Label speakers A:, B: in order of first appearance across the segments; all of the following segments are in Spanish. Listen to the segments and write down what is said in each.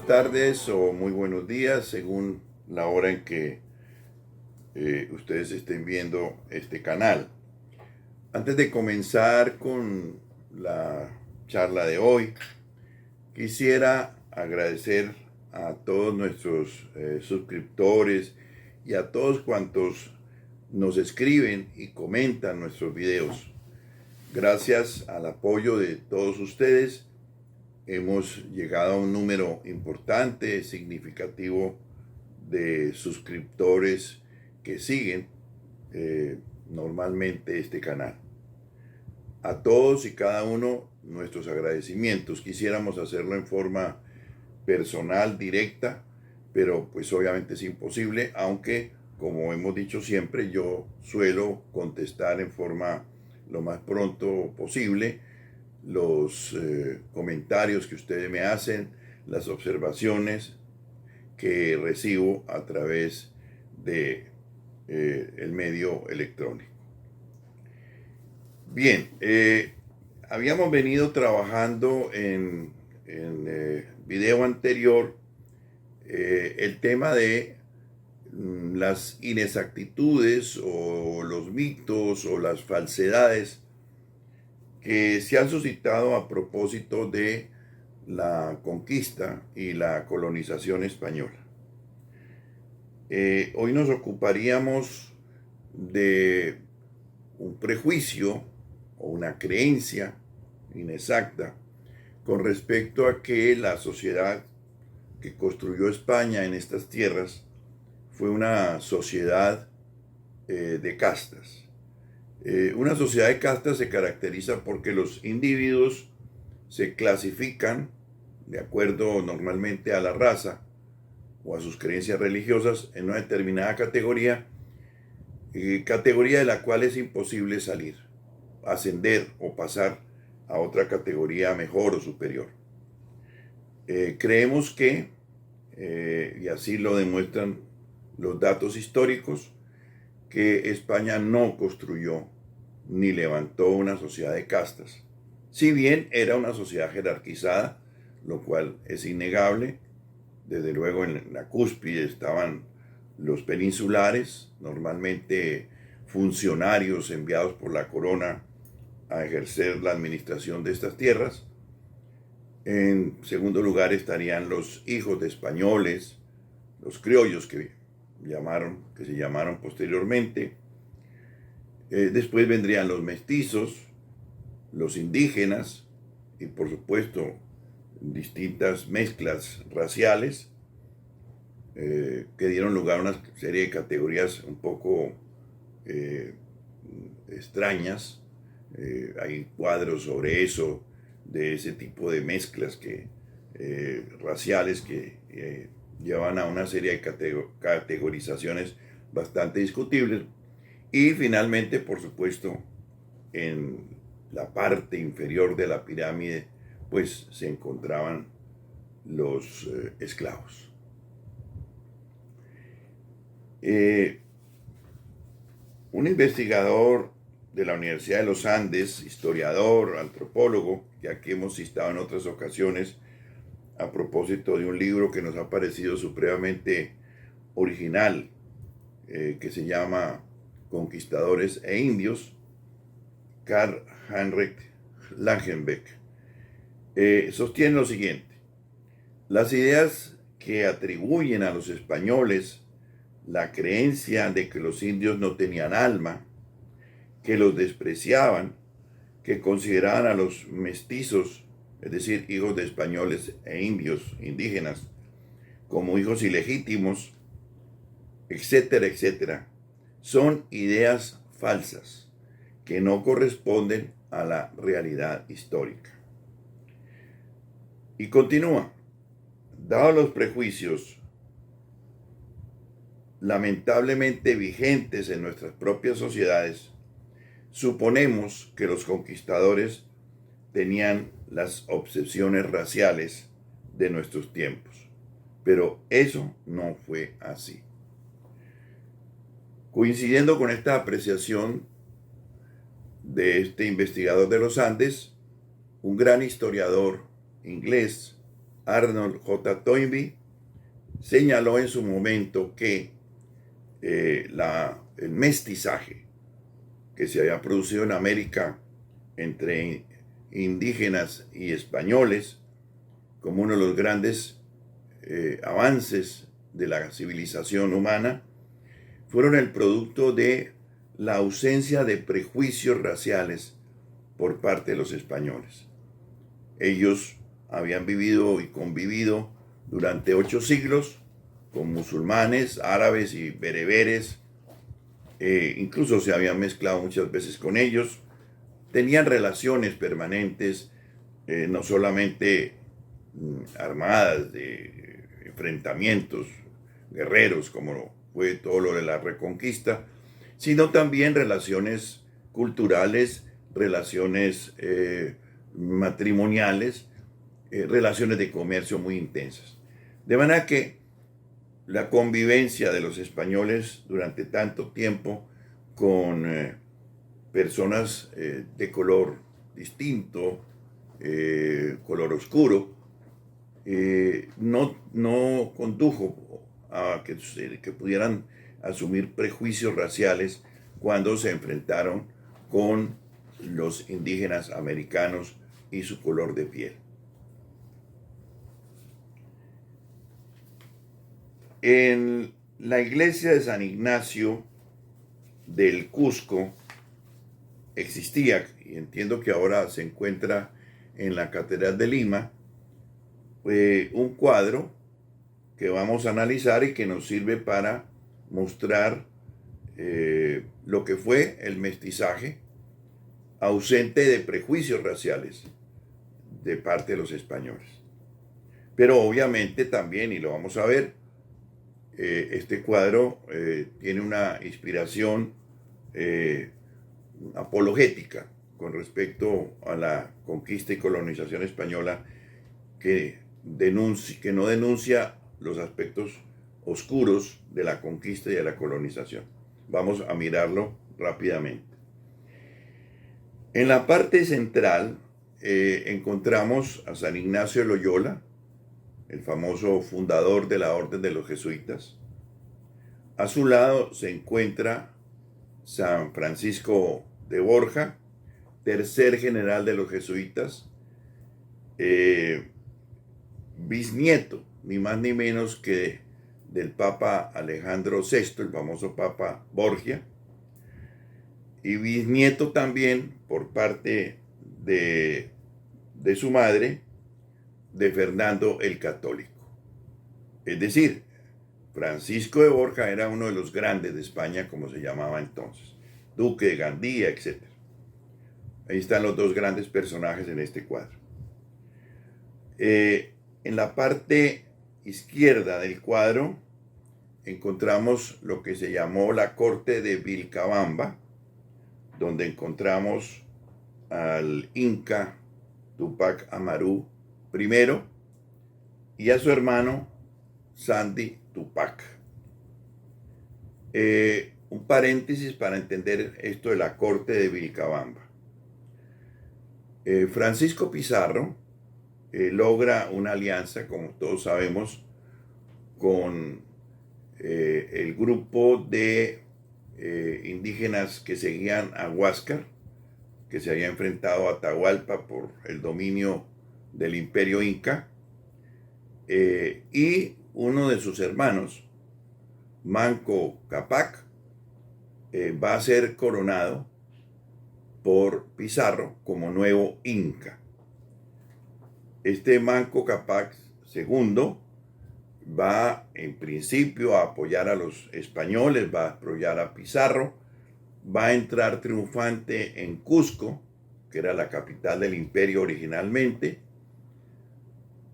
A: buenas tardes o muy buenos días según la hora en que ustedes estén viendo este canal. Antes de comenzar con la charla de hoy, quisiera agradecer a todos nuestros suscriptores y a todos cuantos nos escriben y comentan nuestros videos. Gracias al apoyo de todos ustedes, hemos llegado a un número importante, significativo de suscriptores que siguen normalmente este canal. A todos y cada uno nuestros agradecimientos. Quisiéramos hacerlo en forma personal, directa, pero pues obviamente es imposible, aunque como hemos dicho siempre, yo suelo contestar en forma lo más pronto posible los comentarios que ustedes me hacen, las observaciones que recibo a través de el medio electrónico. Bien, habíamos venido trabajando en video anterior el tema de las inexactitudes o los mitos o las falsedades que se han suscitado a propósito de la conquista y la colonización española. Hoy nos ocuparíamos de un prejuicio o una creencia inexacta con respecto a que la sociedad que construyó España en estas tierras fue una sociedad de castas. Una sociedad de castas se caracteriza porque los individuos se clasifican de acuerdo normalmente a la raza o a sus creencias religiosas en una determinada categoría, categoría de la cual es imposible salir, ascender o pasar a otra categoría mejor o superior. Creemos que, y así lo demuestran los datos históricos, que España no construyó ni levantó una sociedad de castas. Si bien era una sociedad jerarquizada, lo cual es innegable, desde luego en la cúspide estaban los peninsulares, normalmente funcionarios enviados por la corona a ejercer la administración de estas tierras. En segundo lugar estarían los hijos de españoles, los criollos que se llamaron posteriormente. Después vendrían los mestizos, los indígenas y por supuesto distintas mezclas raciales que dieron lugar a una serie de categorías un poco extrañas. Hay cuadros sobre eso, de ese tipo de mezclas raciales que llevan a una serie de categorizaciones bastante discutibles. Y finalmente, por supuesto, en la parte inferior de la pirámide, pues se encontraban los esclavos. Un investigador de la Universidad de los Andes, historiador, antropólogo, que aquí hemos citado en otras ocasiones a propósito de un libro que nos ha parecido supremamente original, que se llama Conquistadores e Indios, Karl Heinrich Langenbeck, sostiene lo siguiente: las ideas que atribuyen a los españoles la creencia de que los indios no tenían alma, que los despreciaban, que consideraban a los mestizos, es decir, hijos de españoles e indios, indígenas, como hijos ilegítimos, etcétera, etcétera, son ideas falsas que no corresponden a la realidad histórica. Y continúa: dados los prejuicios lamentablemente vigentes en nuestras propias sociedades, suponemos que los conquistadores tenían las obsesiones raciales de nuestros tiempos, pero eso no fue así. Coincidiendo con esta apreciación de este investigador de los Andes, un gran historiador inglés Arnold J. Toynbee, señaló en su momento que el mestizaje que se había producido en América entre indígenas y españoles, como uno de los grandes avances de la civilización humana, fueron el producto de la ausencia de prejuicios raciales por parte de los españoles. Ellos habían vivido y convivido durante 8 siglos con musulmanes, árabes y bereberes, incluso se habían mezclado muchas veces con ellos, tenían relaciones permanentes, no solamente armadas de enfrentamientos guerreros, como fue todo lo de la Reconquista, sino también relaciones culturales, relaciones matrimoniales, relaciones de comercio muy intensas. De manera que la convivencia de los españoles durante tanto tiempo con personas de color distinto, color oscuro, no condujo a que pudieran asumir prejuicios raciales cuando se enfrentaron con los indígenas americanos y su color de piel. En la iglesia de San Ignacio del Cusco existía, y entiendo que ahora se encuentra en la Catedral de Lima, un cuadro que vamos a analizar y que nos sirve para mostrar lo que fue el mestizaje ausente de prejuicios raciales de parte de los españoles. Pero obviamente también, y lo vamos a ver, este cuadro tiene una inspiración apologética con respecto a la conquista y colonización española que no denuncia los aspectos oscuros de la conquista y de la colonización. Vamos a mirarlo rápidamente. En la parte central encontramos a San Ignacio de Loyola, el famoso fundador de la Orden de los Jesuitas. A su lado se encuentra San Francisco de Borja, tercer general de los jesuitas, bisnieto, ni más ni menos que del Papa Alejandro VI, el famoso Papa Borgia, y bisnieto también por parte de su madre, de Fernando el Católico. Es decir, Francisco de Borja era uno de los grandes de España, como se llamaba entonces, duque de Gandía, etc. Ahí están los dos grandes personajes en este cuadro. En la parte izquierda del cuadro encontramos lo que se llamó la corte de Vilcabamba, donde encontramos al Inca Tupac Amaru I y a su hermano Sandy Tupac. Un paréntesis para entender esto de la corte de Vilcabamba. Francisco Pizarro logra una alianza, como todos sabemos, con el grupo de indígenas que seguían a Huáscar, que se había enfrentado a Atahualpa por el dominio del imperio inca, y uno de sus hermanos, Manco Cápac, va a ser coronado por Pizarro como nuevo inca. Este Manco Cápac II va en principio a apoyar a los españoles, va a apoyar a Pizarro, va a entrar triunfante en Cusco, que era la capital del imperio originalmente,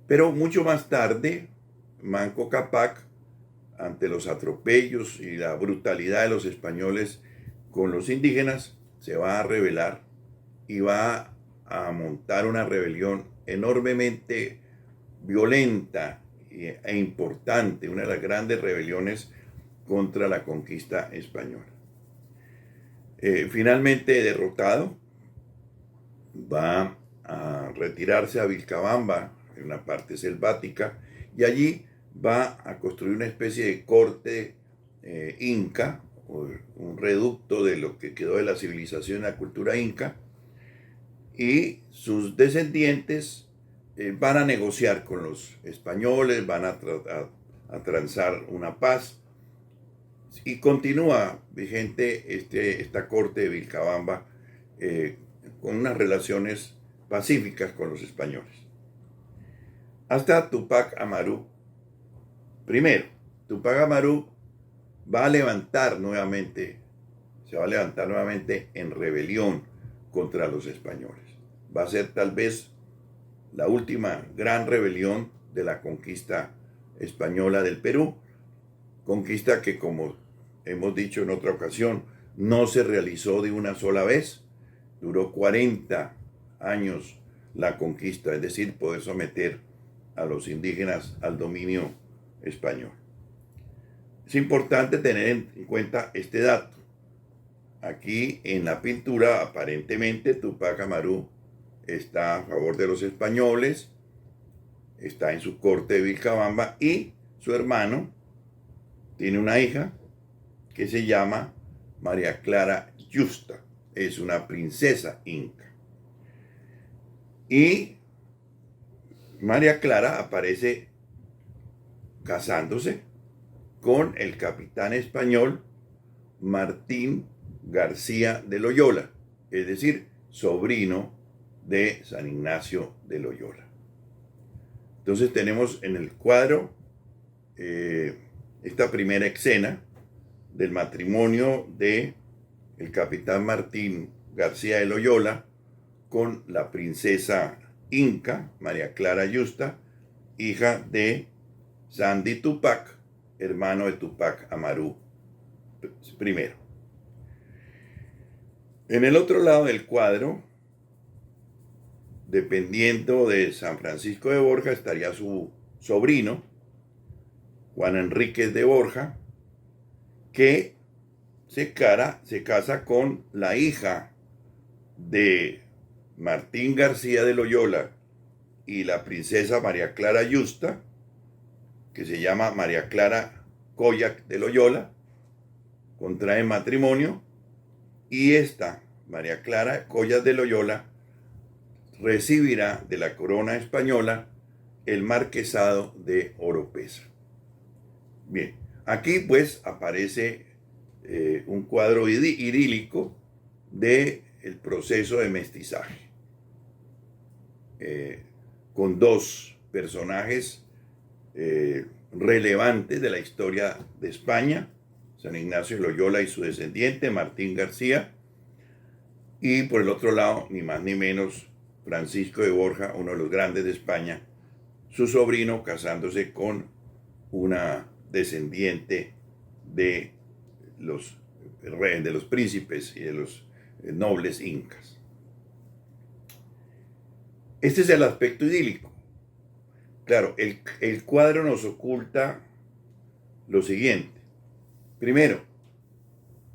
A: pero mucho más tarde, Manco Cápac, ante los atropellos y la brutalidad de los españoles con los indígenas, se va a rebelar y va a montar una rebelión enormemente violenta e importante, una de las grandes rebeliones contra la conquista española. Finalmente derrotado, va a retirarse a Vilcabamba, en una parte selvática, y allí va a construir una especie de corte inca, o un reducto de lo que quedó de la civilización y la cultura inca, y sus descendientes van a negociar con los españoles, van a transar una paz, y continúa vigente esta corte de Vilcabamba con unas relaciones pacíficas con los españoles. Hasta Tupac Amaru primero. Tupac Amaru va a levantar nuevamente, se va a levantar nuevamente en rebelión contra los españoles. Va a ser tal vez la última gran rebelión de la conquista española del Perú, conquista que, como hemos dicho en otra ocasión, no se realizó de una sola vez, duró 40 años la conquista, es decir, poder someter a los indígenas al dominio español. Es importante tener en cuenta este dato. Aquí en la pintura, aparentemente, Tupac Amaru está a favor de los españoles, está en su corte de Vilcabamba, y su hermano tiene una hija que se llama María Clara Yusta, es una princesa inca. Y María Clara aparece casándose con el capitán español Martín García de Loyola, es decir, sobrino de San Ignacio de Loyola. Entonces tenemos en el cuadro esta primera escena del matrimonio de el capitán Martín García de Loyola con la princesa inca María Clara Yusta, hija de Sandy Tupac, hermano de Tupac Amaru I. En el otro lado del cuadro, dependiendo de San Francisco de Borja, estaría su sobrino, Juan Enríquez de Borja, que se casa con la hija de Martín García de Loyola y la princesa María Clara Yusta, que se llama María Clara Collac de Loyola, contrae matrimonio, y esta María Clara Collac de Loyola recibirá de la corona española el marquesado de Oropesa. Bien, aquí pues aparece un cuadro idílico del proceso de mestizaje, con dos personajes relevantes de la historia de España, San Ignacio de Loyola y su descendiente, Martín García, y por el otro lado, ni más ni menos, Francisco de Borja, uno de los grandes de España, su sobrino casándose con una descendiente de los príncipes y de los nobles incas. Este es el aspecto idílico. Claro, el cuadro nos oculta lo siguiente. Primero,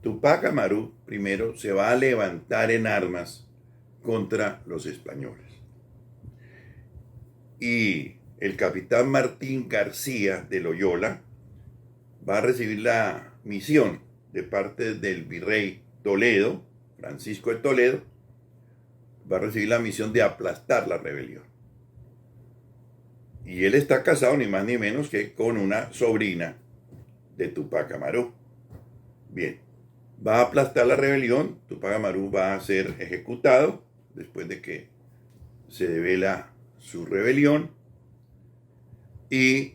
A: Tupac Amaru primero se va a levantar en armas contra los españoles. Y el capitán Martín García de Loyola va a recibir la misión de parte del virrey Toledo, Francisco de Toledo, va a recibir la misión de aplastar la rebelión. Y él está casado ni más ni menos que con una sobrina de Tupac Amaru. Bien, va a aplastar la rebelión, Tupac Amaru va a ser ejecutado después de que se devela su rebelión, y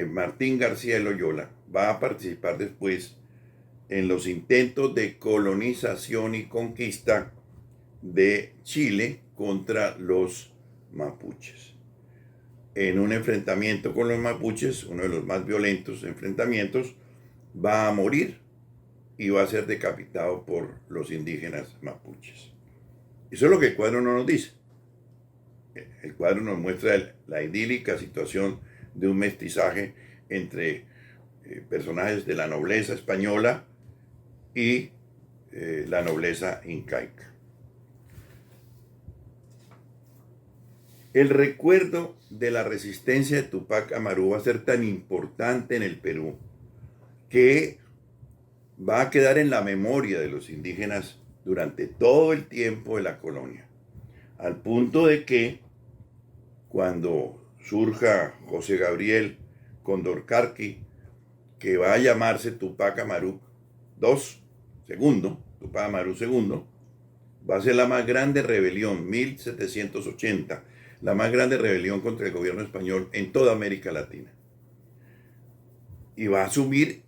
A: Martín García de Loyola va a participar después en los intentos de colonización y conquista de Chile contra los mapuches. En un enfrentamiento con los mapuches, uno de los más violentos enfrentamientos, va a morir y va a ser decapitado por los indígenas mapuches. Eso es lo que el cuadro no nos dice. El cuadro nos muestra la idílica situación de un mestizaje entre personajes de la nobleza española y la nobleza incaica. El recuerdo de la resistencia de Tupac Amaru va a ser tan importante en el Perú que va a quedar en la memoria de los indígenas durante todo el tiempo de la colonia, al punto de que cuando surja José Gabriel Condorcanqui, que va a llamarse Tupac Amaru II, Tupac Amaru II, va a ser la más grande rebelión, 1780, la más grande rebelión contra el gobierno español en toda América Latina. Y va a asumir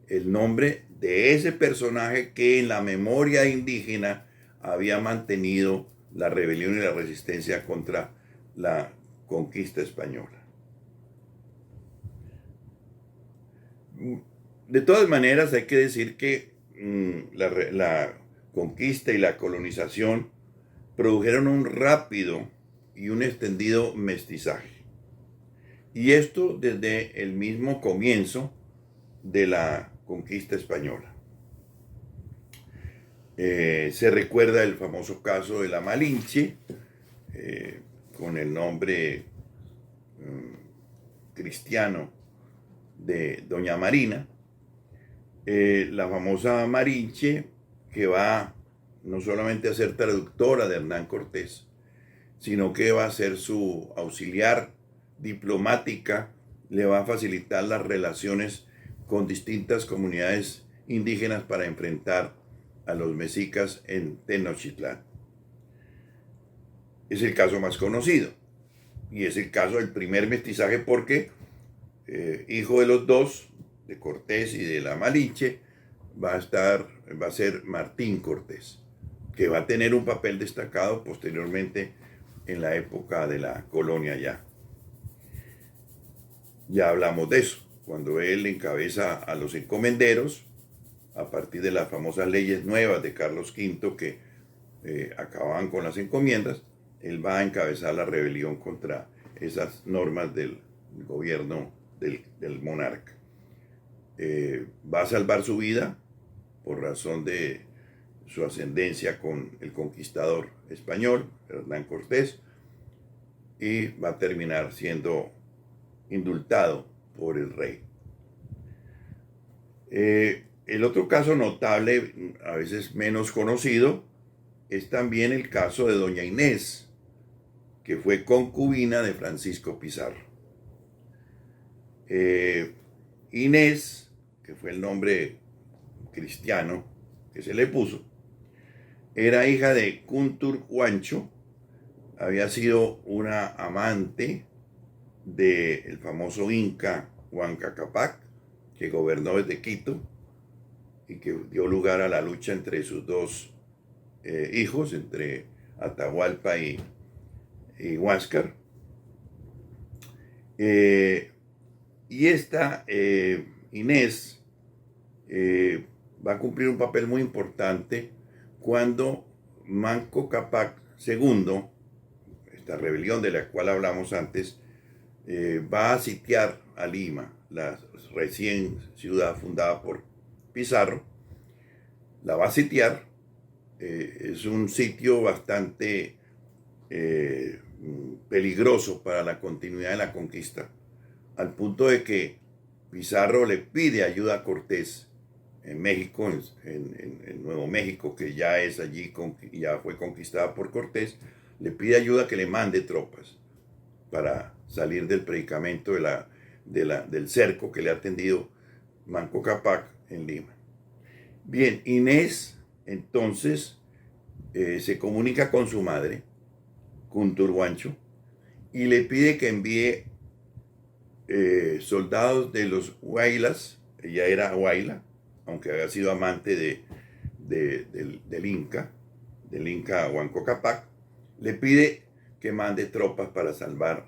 A: el nombre de ese personaje que en la memoria indígena había mantenido la rebelión y la resistencia contra la conquista española. De todas maneras, hay que decir que la conquista y la colonización produjeron un rápido y un extendido mestizaje. Y esto desde el mismo comienzo de la conquista española. Se recuerda el famoso caso de la Malinche, con el nombre cristiano de Doña Marina, la famosa Malinche, que va no solamente a ser traductora de Hernán Cortés, sino que va a ser su auxiliar diplomática, le va a facilitar las relaciones con distintas comunidades indígenas para enfrentar a los mexicas en Tenochtitlán. Es el caso más conocido y es el caso del primer mestizaje porque hijo de los dos, de Cortés y de la Malinche, va a ser Martín Cortés, que va a tener un papel destacado posteriormente en la época de la colonia ya. Ya hablamos de eso, cuando él encabeza a los encomenderos, a partir de las famosas leyes nuevas de Carlos V que acababan con las encomiendas, él va a encabezar la rebelión contra esas normas del gobierno del monarca. Va a salvar su vida por razón de su ascendencia con el conquistador español, Hernán Cortés, y va a terminar siendo indultado por el rey. El otro caso notable, a veces menos conocido, es también el caso de doña Inés, que fue concubina de Francisco Pizarro. Inés, que fue el nombre cristiano que se le puso, era hija de Kunturhuancho, había sido una amante del famoso inca Huanca Cápac, que gobernó desde Quito y que dio lugar a la lucha entre sus dos hijos, entre Atahualpa y Huáscar. Y esta Inés va a cumplir un papel muy importante cuando Manco Cápac II, esta rebelión de la cual hablamos antes, va a sitiar a Lima, la recién ciudad fundada por Pizarro. La va a sitiar. Es un sitio bastante peligroso para la continuidad de la conquista, al punto de que Pizarro le pide ayuda a Cortés en México, en Nuevo México, que ya es allí, ya fue conquistada por Cortés, le pide ayuda que le mande tropas para salir del predicamento del cerco que le ha tendido Manco Cápac en Lima. Bien, Inés entonces se comunica con su madre, Kunturhuancho, y le pide que envíe soldados de los Huaylas. Ella era Huayla, aunque había sido amante del Inca Huanco Cápac. Le pide que mande tropas para salvar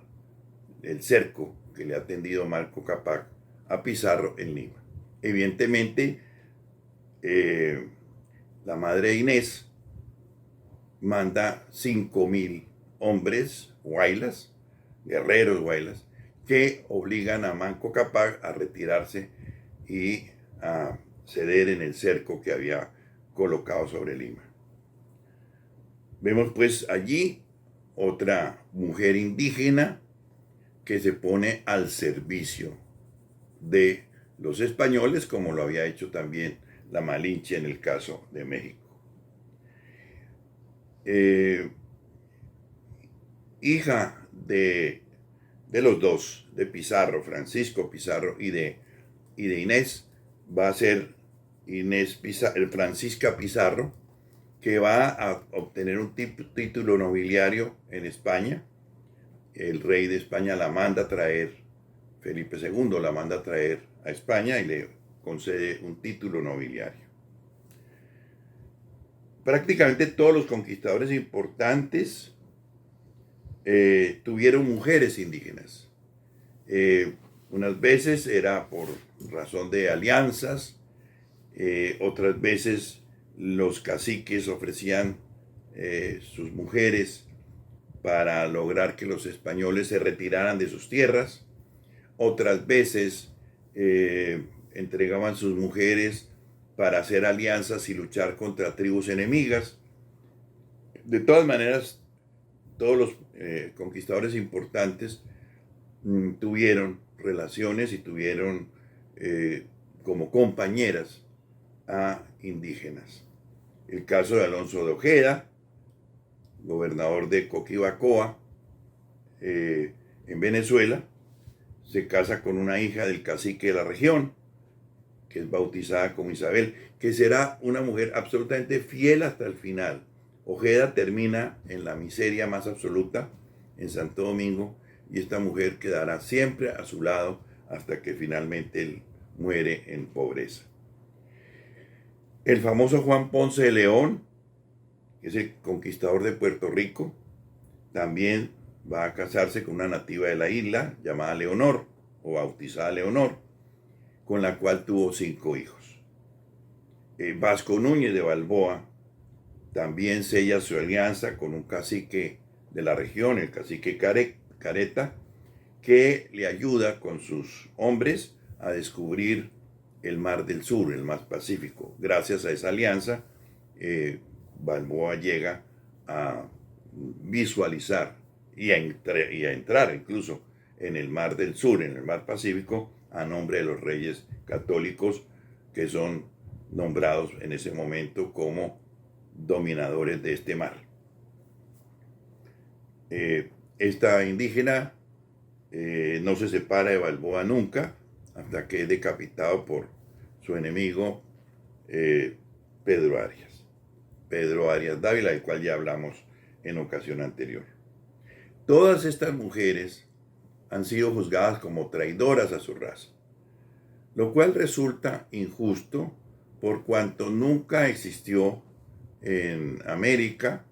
A: el cerco que le ha tendido Manco Cápac a Pizarro en Lima. Evidentemente, la madre Inés manda 5,000 hombres huaylas, guerreros huaylas, que obligan a Manco Cápac a retirarse y a ceder en el cerco que había colocado sobre Lima. Vemos pues allí otra mujer indígena que se pone al servicio de los españoles, como lo había hecho también la Malinche en el caso de México. Hija de los dos, de Pizarro, Francisco Pizarro y de Inés, va a ser Francisca Pizarro, que va a obtener un título nobiliario en España. El rey de España la manda a traer, Felipe II la manda a traer a España y le concede un título nobiliario. Prácticamente todos los conquistadores importantes tuvieron mujeres indígenas. Unas veces era por razón de alianzas, otras veces los caciques ofrecían sus mujeres para lograr que los españoles se retiraran de sus tierras, otras veces entregaban sus mujeres para hacer alianzas y luchar contra tribus enemigas. De todas maneras, todos los conquistadores importantes tuvieron relaciones y tuvieron como compañeras a indígenas. El caso de Alonso de Ojeda, gobernador de Coquibacoa, en Venezuela, se casa con una hija del cacique de la región, que es bautizada como Isabel, que será una mujer absolutamente fiel hasta el final. Ojeda termina en la miseria más absoluta en Santo Domingo y esta mujer quedará siempre a su lado hasta que finalmente él muere en pobreza. El famoso Juan Ponce de León, que es el conquistador de Puerto Rico, también va a casarse con una nativa de la isla llamada Leonor o bautizada Leonor, con la cual tuvo 5 hijos. Vasco Núñez de Balboa también sella su alianza con un cacique de la región, el cacique Careta, que le ayuda con sus hombres a descubrir el Mar del Sur, el Mar Pacífico. Gracias a esa alianza, Balboa llega a visualizar y a entrar incluso en el Mar del Sur, en el Mar Pacífico, a nombre de los reyes católicos que son nombrados en ese momento como dominadores de este mar. Esta indígena no se separa de Balboa nunca, hasta que es decapitado por su enemigo Pedro Arias Dávila, del cual ya hablamos en ocasión anterior. Todas estas mujeres han sido juzgadas como traidoras a su raza, lo cual resulta injusto por cuanto nunca existió en América,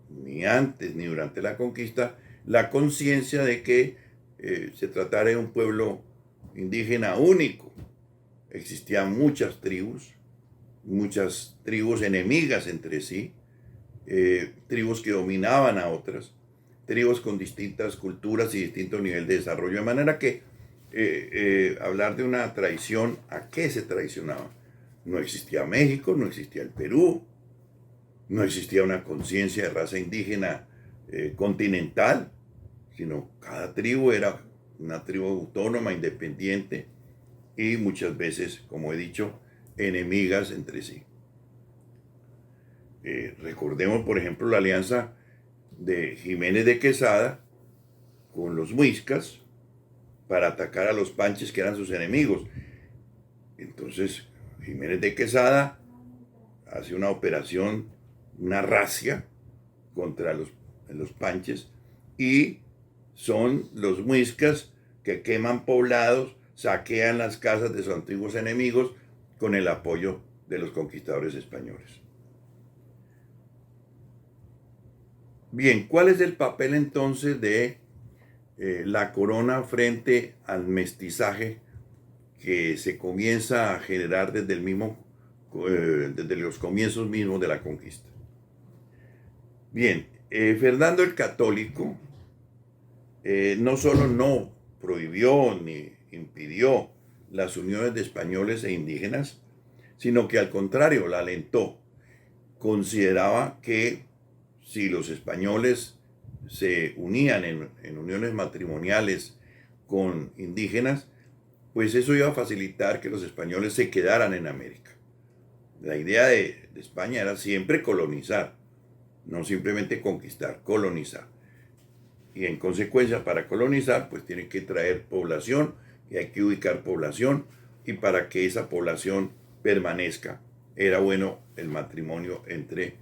A: ni antes ni durante la conquista, la conciencia de que se tratara de un pueblo indígena único. Existían muchas tribus enemigas entre sí, tribus que dominaban a otras, tribus con distintas culturas y distinto nivel de desarrollo, de manera que hablar de una traición, ¿a qué se traicionaba? No existía México, no existía el Perú, no existía una conciencia de raza indígena continental, sino cada tribu era una tribu autónoma, independiente y muchas veces, como he dicho, enemigas entre sí. Recordemos, por ejemplo, la alianza de Jiménez de Quesada con los muiscas para atacar a los panches, que eran sus enemigos. Entonces, Jiménez de Quesada hace una operación, una racia contra los panches, y son los muiscas que queman poblados, saquean las casas de sus antiguos enemigos con el apoyo de los conquistadores españoles. Bien, ¿cuál es el papel entonces de la corona frente al mestizaje que se comienza a generar desde los comienzos mismos de la conquista? Bien, Fernando el Católico no solo no prohibió ni impidió las uniones de españoles e indígenas, sino que al contrario la alentó. Consideraba que si los españoles se unían en uniones matrimoniales con indígenas, pues eso iba a facilitar que los españoles se quedaran en América. La idea de España era siempre colonizar, no simplemente conquistar, colonizar. Y en consecuencia, para colonizar, pues tiene que traer población y hay que ubicar población, y para que esa población permanezca, era bueno el matrimonio entre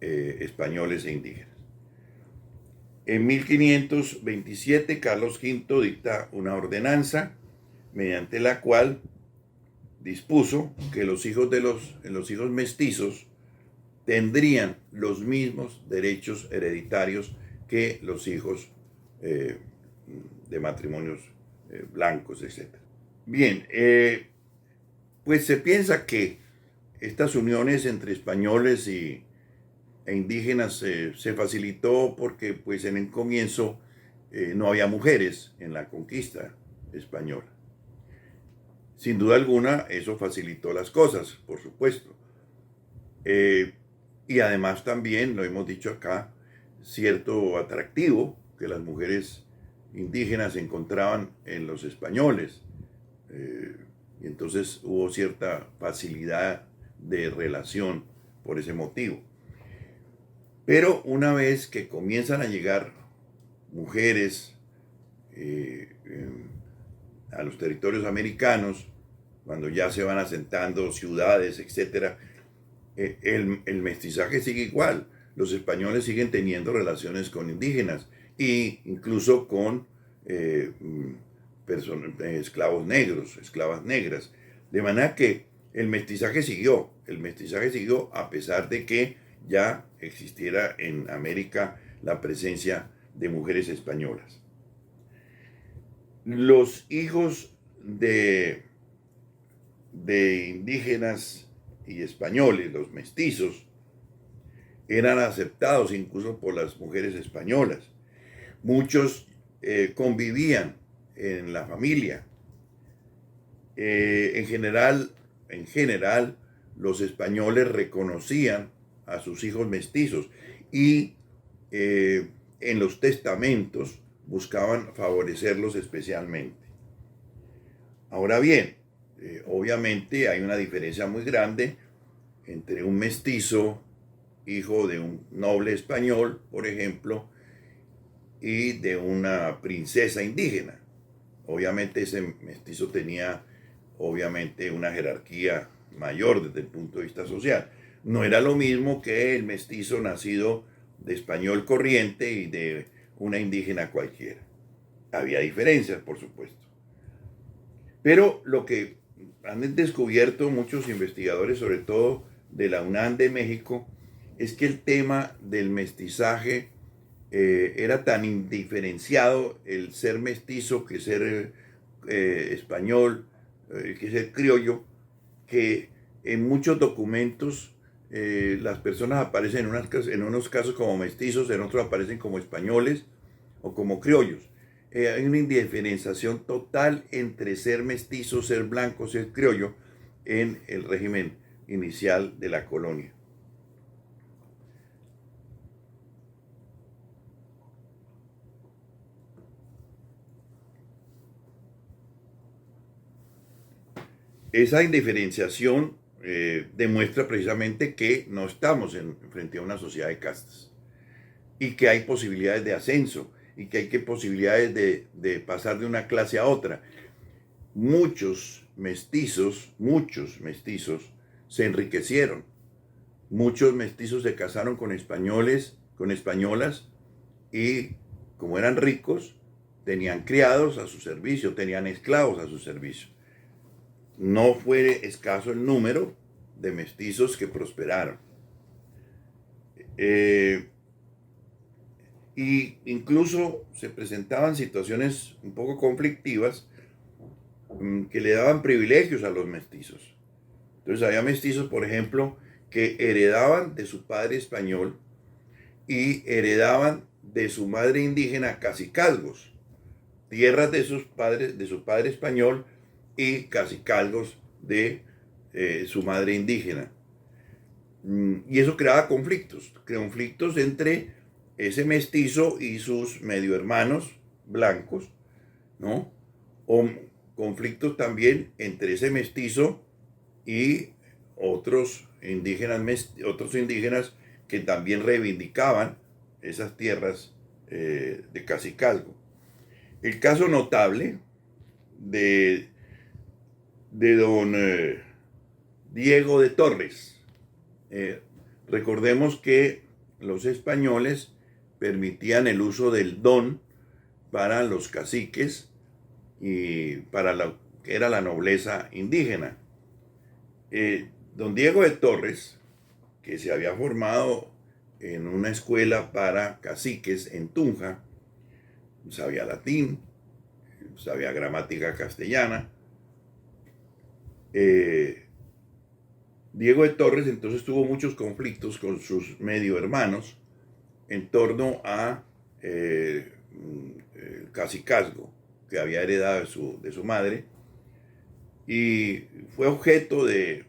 A: españoles e indígenas. En 1527, Carlos V dicta una ordenanza mediante la cual dispuso que los hijos mestizos tendrían los mismos derechos hereditarios que los hijos de matrimonios blancos, etc. Bien, pues se piensa que estas uniones entre españoles e indígenas se facilitó porque pues en el comienzo no había mujeres en la conquista española. Sin duda alguna, eso facilitó las cosas, por supuesto. Y además también, lo hemos dicho acá, cierto atractivo que las mujeres indígenas encontraban en los españoles. Y entonces hubo cierta facilidad de relación por ese motivo. Pero una vez que comienzan a llegar mujeres a los territorios americanos, cuando ya se van asentando ciudades, etc., el mestizaje sigue igual. Los españoles siguen teniendo relaciones con indígenas e incluso con esclavos negros, esclavas negras. De manera que el mestizaje siguió a pesar de que ya existiera en América la presencia de mujeres españolas. Los hijos de indígenas y españoles, los mestizos, eran aceptados incluso por las mujeres españolas. Muchos convivían en la familia. En general, los españoles reconocían a sus hijos mestizos y en los testamentos buscaban favorecerlos especialmente. Ahora bien, obviamente hay una diferencia muy grande entre un mestizo, hijo de un noble español, por ejemplo, y de una princesa indígena. Obviamente ese mestizo tenía una jerarquía mayor desde el punto de vista social. No era lo mismo que el mestizo nacido de español corriente y de una indígena cualquiera. Había diferencias, por supuesto. Pero lo que han descubierto muchos investigadores, sobre todo de la UNAM de México, es que el tema del mestizaje era tan indiferenciado, el ser mestizo que ser español, que ser criollo, que en muchos documentos las personas aparecen en unos casos como mestizos, en otros aparecen como españoles o como criollos. Hay una indiferenciación total entre ser mestizo, ser blanco, ser criollo en el régimen inicial de la colonia. Esa indiferenciación demuestra precisamente que no estamos frente a una sociedad de castas y que hay posibilidades de ascenso y que hay posibilidades de pasar de una clase a otra. Muchos mestizos se enriquecieron. Muchos mestizos se casaron con españoles, con españolas, y como eran ricos, tenían criados a su servicio, tenían esclavos a su servicio. No fue escaso el número de mestizos que prosperaron. Y incluso se presentaban situaciones un poco conflictivas que le daban privilegios a los mestizos. Entonces había mestizos, por ejemplo, que heredaban de su padre español y heredaban de su madre indígena cacicazgos, tierras de su padre español y cacicazgos de su madre indígena. Y eso creaba conflictos entre ese mestizo y sus medio hermanos blancos, ¿no? O conflictos también entre ese mestizo y otros indígenas que también reivindicaban esas tierras de cacicazgo. El caso notable de, de don Diego de Torres. Recordemos que los españoles permitían el uso del don para los caciques y para lo que era la nobleza indígena. Don Diego de Torres, que se había formado en una escuela para caciques en Tunja, sabía latín, sabía gramática castellana. Diego de Torres entonces tuvo muchos conflictos con sus medio hermanos en torno a el cacicazgo que había heredado de su madre, y fue objeto de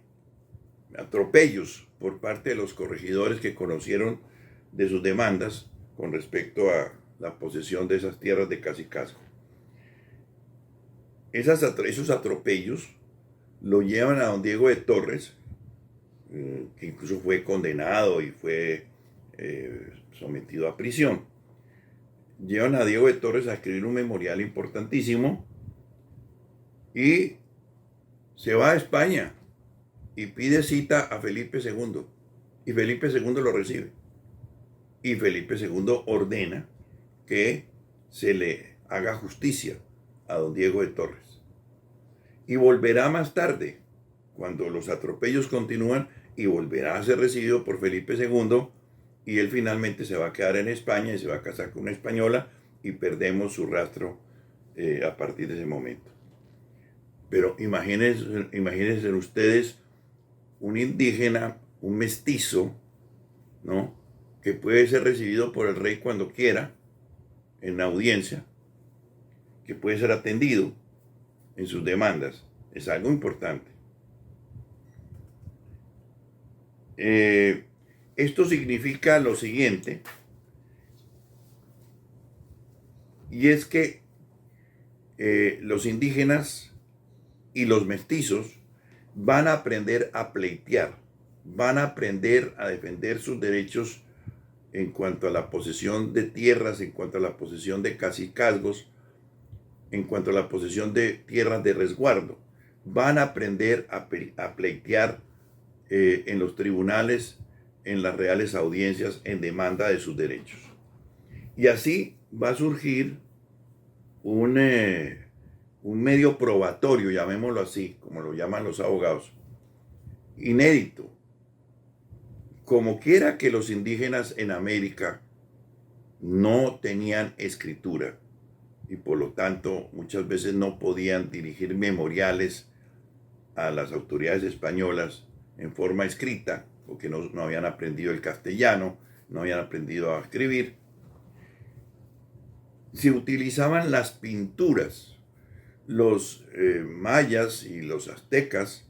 A: atropellos por parte de los corregidores que conocieron de sus demandas con respecto a la posesión de esas tierras de cacicazgo. Esos atropellos lo llevan a don Diego de Torres, que incluso fue condenado y fue sometido a prisión. Llevan a Diego de Torres a escribir un memorial importantísimo y se va a España y pide cita a Felipe II. Y Felipe II lo recibe. Y Felipe II ordena que se le haga justicia a don Diego de Torres. Y volverá más tarde, cuando los atropellos continúan, y volverá a ser recibido por Felipe II, y él finalmente se va a quedar en España y se va a casar con una española, y perdemos su rastro a partir de ese momento. Pero imagínense ustedes un indígena, un mestizo, ¿no?, que puede ser recibido por el rey cuando quiera, en la audiencia, que puede ser atendido en sus demandas. Es algo importante. Esto significa lo siguiente, y es que los indígenas y los mestizos van a aprender a pleitear, van a aprender a defender sus derechos en cuanto a la posesión de tierras, en cuanto a la posesión de cacicazgos, en cuanto a la posesión de tierras de resguardo. Van a aprender a pleitear en los tribunales, en las reales audiencias, en demanda de sus derechos. Y así va a surgir un medio probatorio, llamémoslo así, como lo llaman los abogados, inédito. Como quiera que los indígenas en América no tenían escritura y por lo tanto muchas veces no podían dirigir memoriales a las autoridades españolas en forma escrita, porque no habían aprendido el castellano, no habían aprendido a escribir, se utilizaban las pinturas. Los mayas y los aztecas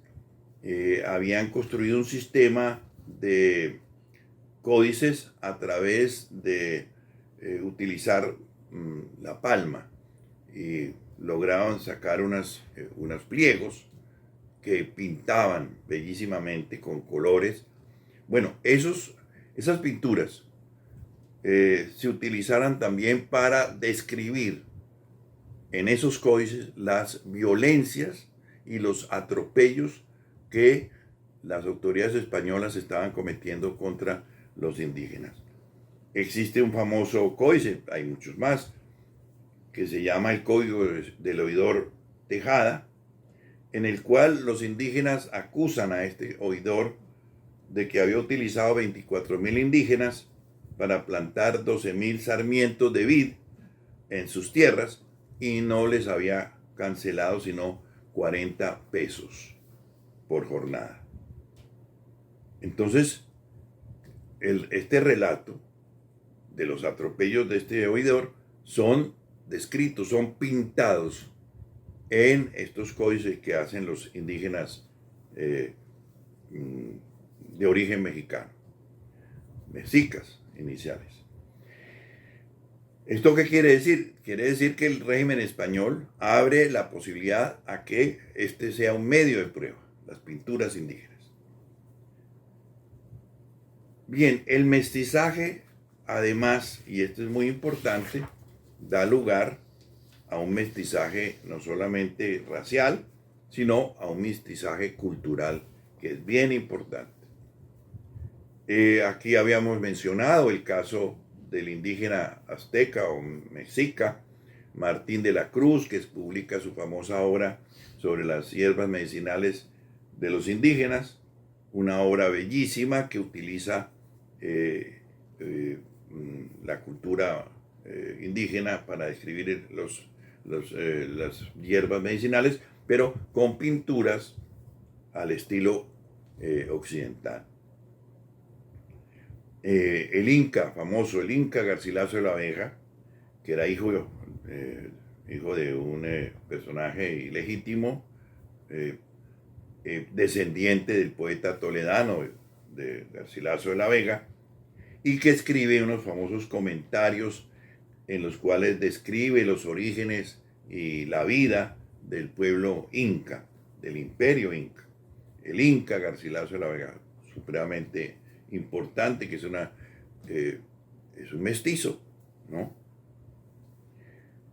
A: habían construido un sistema de códices a través de utilizar la palma, y lograban sacar unos pliegos que pintaban bellísimamente con colores. Bueno, esas pinturas se utilizaran también para describir en esos códices las violencias y los atropellos que las autoridades españolas estaban cometiendo contra los indígenas. Existe un famoso códice, hay muchos más, que se llama el Código del Oidor Tejada, en el cual los indígenas acusan a este oidor de que había utilizado 24,000 indígenas para plantar 12,000 sarmientos de vid en sus tierras y no les había cancelado sino 40 pesos por jornada. Entonces, este relato de los atropellos de este oidor son descritos, son pintados en estos códices que hacen los indígenas de origen mexicano, mexicas iniciales. ¿Esto qué quiere decir? Quiere decir que el régimen español abre la posibilidad a que este sea un medio de prueba, las pinturas indígenas. Bien, el mestizaje, además, y esto es muy importante, da lugar a un mestizaje no solamente racial, sino a un mestizaje cultural, que es bien importante. Aquí habíamos mencionado el caso del indígena azteca o mexica, Martín de la Cruz, que publica su famosa obra sobre las hierbas medicinales de los indígenas, una obra bellísima que utiliza la cultura indígena para describir las hierbas medicinales, pero con pinturas al estilo occidental. El Inca, famoso, el Inca Garcilaso de la Vega, que era hijo de un personaje ilegítimo, descendiente del poeta toledano de Garcilaso de la Vega, y que escribe unos famosos comentarios en los cuales describe los orígenes y la vida del pueblo inca, del imperio inca. El Inca Garcilaso de la Vega, supremamente importante, que es un mestizo, ¿no?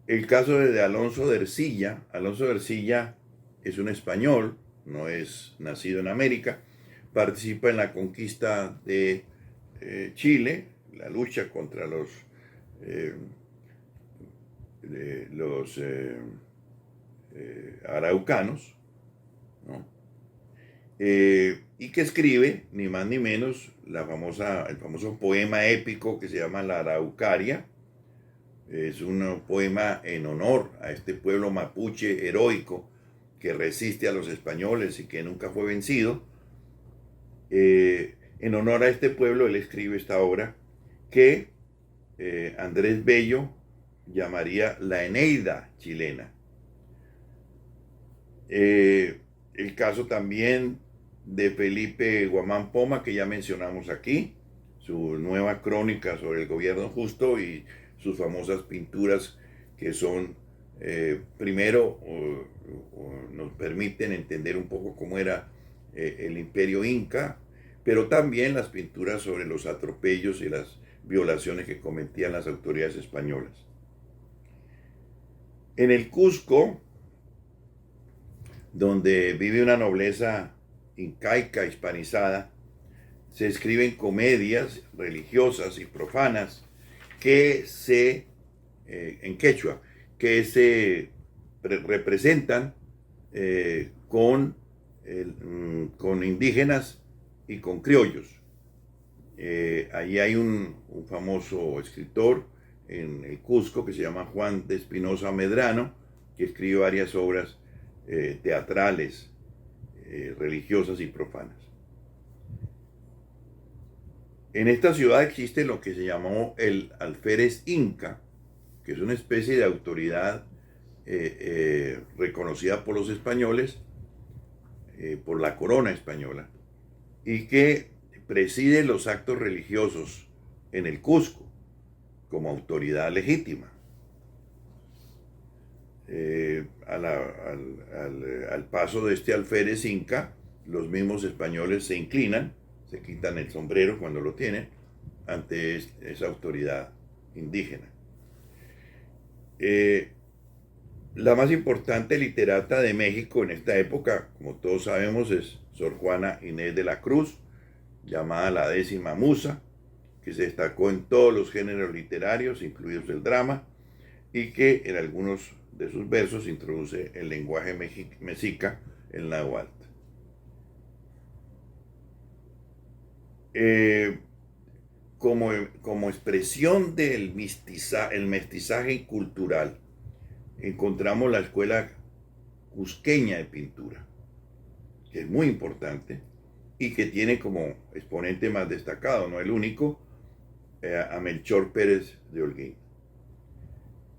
A: El caso de Alonso de Ercilla. Alonso de Ercilla es un español, no es nacido en América, participa en la conquista de Chile, la lucha contra los araucanos, ¿no? Y que escribe, ni más ni menos, el famoso poema épico que se llama La Araucaria. Es un poema en honor a este pueblo mapuche heroico que resiste a los españoles y que nunca fue vencido. En honor a este pueblo, él escribe esta obra que Andrés Bello llamaría la Eneida chilena. El caso también de Felipe Guamán Poma, que ya mencionamos aquí, su nueva crónica sobre el gobierno justo y sus famosas pinturas que son, primero, nos permiten entender un poco cómo era el imperio inca, pero también las pinturas sobre los atropellos y las violaciones que cometían las autoridades españolas. En el Cusco, donde vive una nobleza incaica hispanizada, se escriben comedias religiosas y profanas en quechua, que se representan con indígenas y con criollos. Ahí hay un famoso escritor en el Cusco que se llama Juan de Espinosa Medrano, que escribe varias obras teatrales, religiosas y profanas. En esta ciudad existe lo que se llamó el alférez inca, que es una especie de autoridad reconocida por los españoles, por la corona española, y que preside los actos religiosos en el Cusco como autoridad legítima. Al paso de este alférez inca, los mismos españoles se inclinan, se quitan el sombrero cuando lo tienen, ante esa autoridad indígena. La más importante literata de México en esta época, como todos sabemos, es Sor Juana Inés de la Cruz, llamada la 10ª Musa, que se destacó en todos los géneros literarios, incluidos el drama, y que en algunos de sus versos introduce el lenguaje mexica, el náhuatl. Como expresión del mestizaje cultural, encontramos la escuela cusqueña de pintura, que es muy importante y que tiene como exponente más destacado, no el único, a Melchor Pérez de Holguín.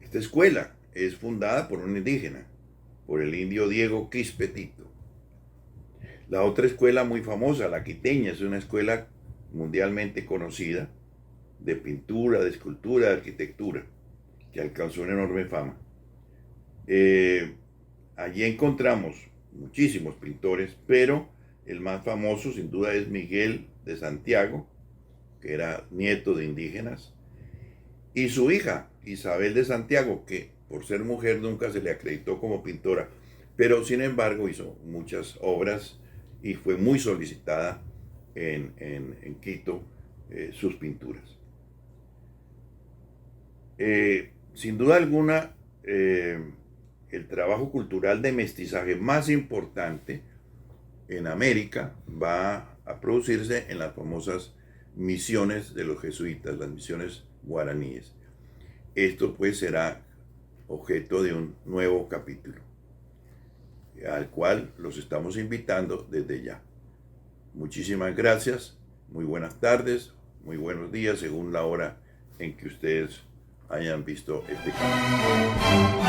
A: Esta escuela es fundada por un indígena, por el indio Diego Quispetito. La otra escuela muy famosa, la quiteña, es una escuela mundialmente conocida de pintura, de escultura, de arquitectura. que alcanzó una enorme fama. Allí encontramos muchísimos pintores, pero el más famoso sin duda es Miguel de Santiago, que era nieto de indígenas, y su hija Isabel de Santiago, que por ser mujer nunca se le acreditó como pintora, pero sin embargo hizo muchas obras y fue muy solicitada en Quito sus pinturas. Sin duda alguna, el trabajo cultural de mestizaje más importante en América va a producirse en las famosas misiones de los jesuitas, las misiones guaraníes. Esto pues será objeto de un nuevo capítulo, al cual los estamos invitando desde ya. Muchísimas gracias, muy buenas tardes, muy buenos días, según la hora en que ustedes hayan visto este canal.